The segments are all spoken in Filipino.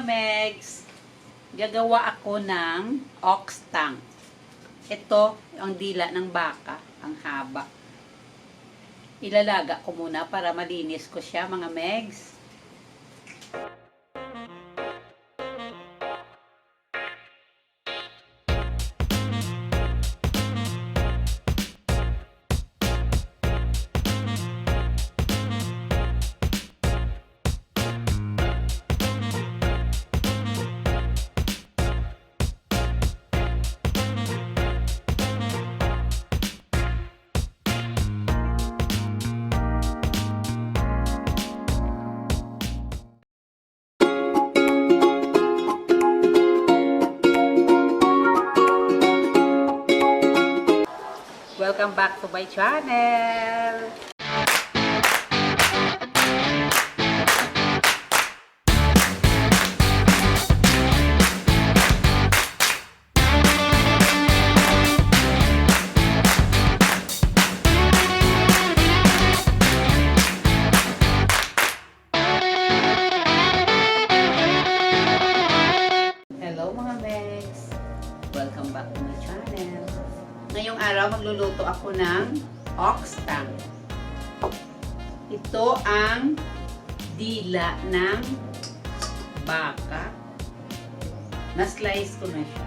mga megs, gagawa ako ng ox tongue. Ito, ang dila ng baka, ang haba. Ilalaga ko muna para malinis ko siya mga megs. Welcome back to my channel! Hello mga megs! Welcome back to my channel! Ngayong araw, magluluto ako ng ox tongue. Ito ang dila ng baka. Na-slice ko na siya.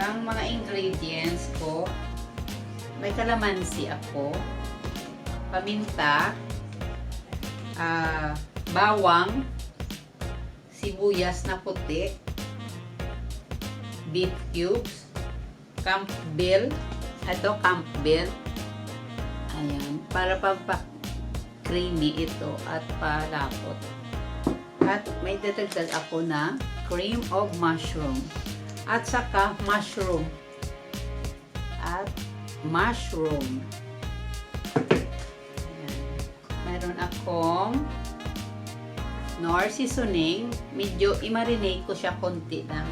Ang mga ingredients ko, may kalamansi ako, paminta, bawang, sibuyas na puti, beef cubes, Campbell, ito Campbell, ayan, para pagpa-creamy ito at palapot. At may dadagdag ako na cream of mushroom at saka mushroom at mushroom. Ayan. Meron akong Knorr Seasoning, medyo i-marinate ko siya konti lang.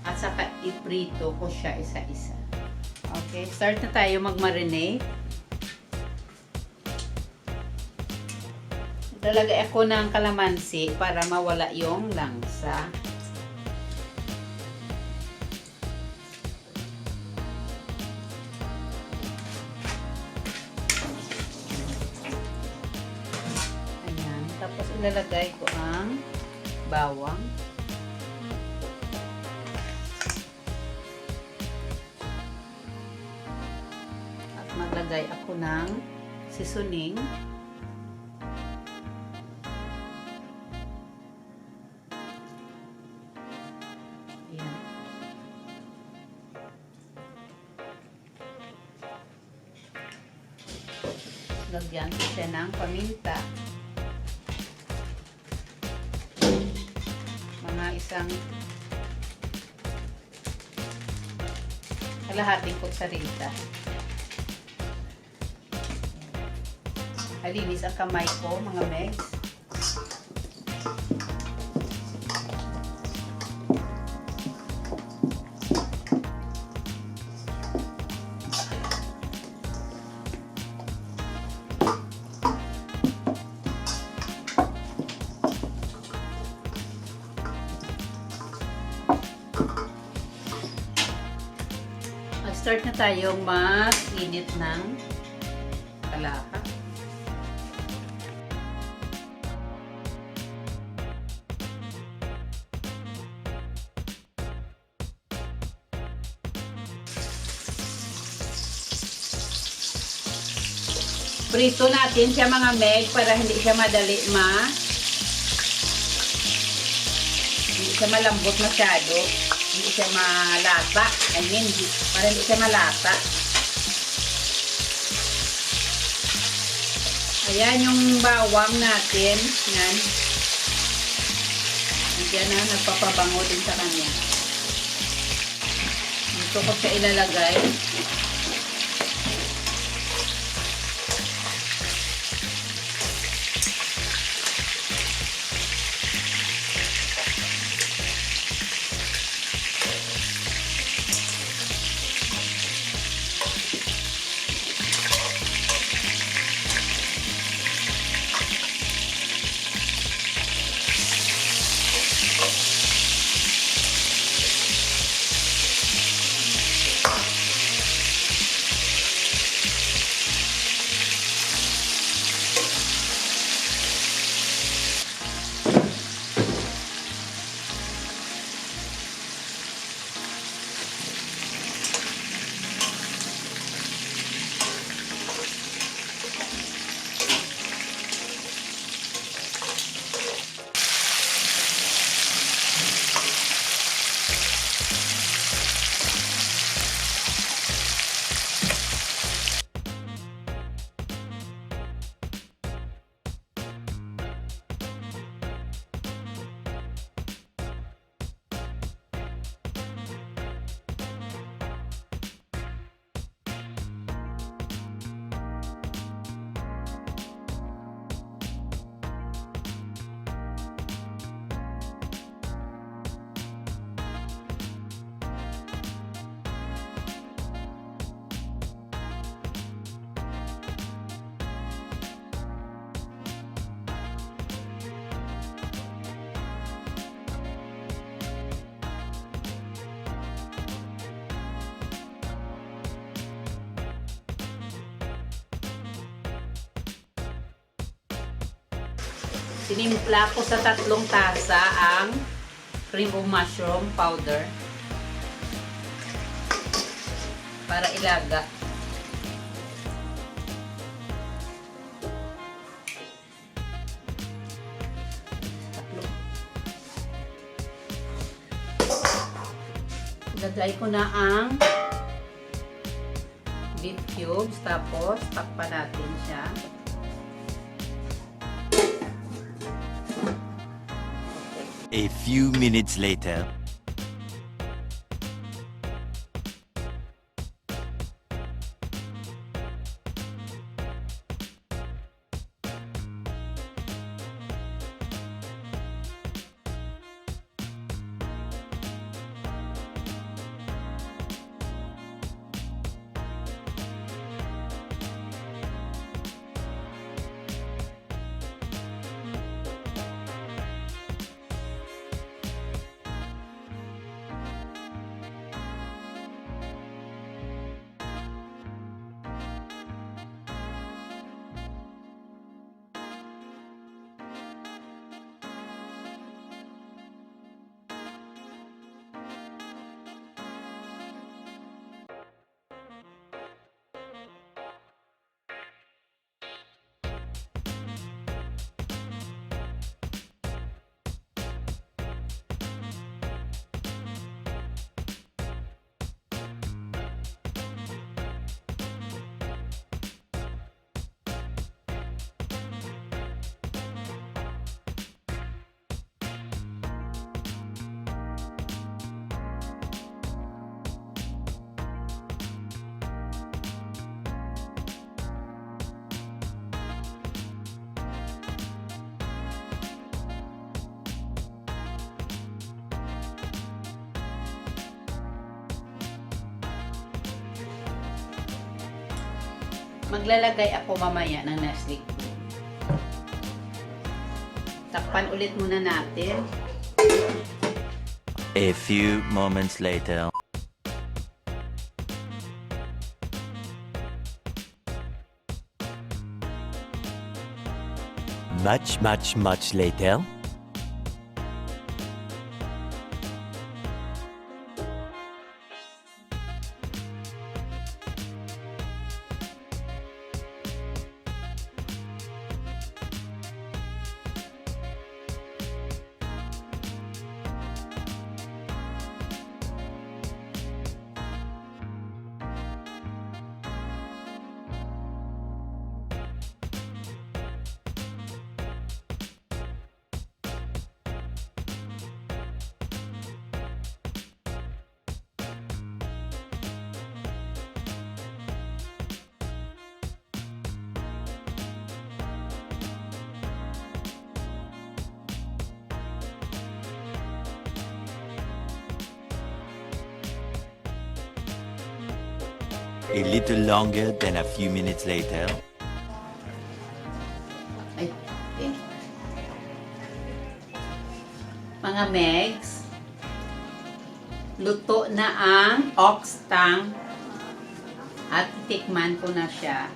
At saka iprito ko siya isa-isa. Okay, start na tayo mag-marinate. Lalagay ako ng kalamansi para mawala yung langsa. Ayan, tapos ilalagay ko ang bawang. Maglagay ako ng seasoning. Ayan. Lagyan ko siya ng paminta. Mga isang kalahating kutsarita. Alinis ang kamay ko, mga megs. Mag-start na tayong mag-init ng kalaka. Prito natin siya mga meg para hindi siya madali hindi siya malambot masyado, hindi siya malata. I mean, para hindi siya malata. Ayan yung bawang natin. Yan. Diyan na, nagpapabango din sa kanya. Dito ko siya ilalagay. Tinimpla ko sa 3 tasa ang cream of mushroom powder para ilaga. Lagay ko na ang beef cubes, tapos takpan natin siya. A few minutes later. Maglalagay ako mamaya ng Nestle cream. Takpan ulit muna natin. A few moments later. Much later. A little longer than a few minutes later. Ay, okay. Mga megs, luto na ang oxtang at tikman ko na siya.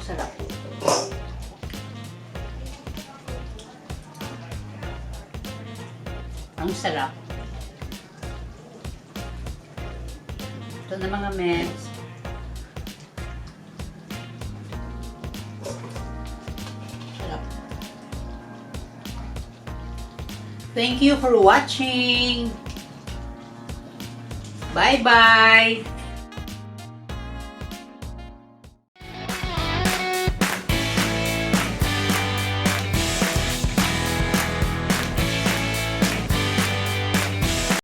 Sarap. Ang sarap. Ito na mga meds. Sarap. Thank you for watching. Bye-bye.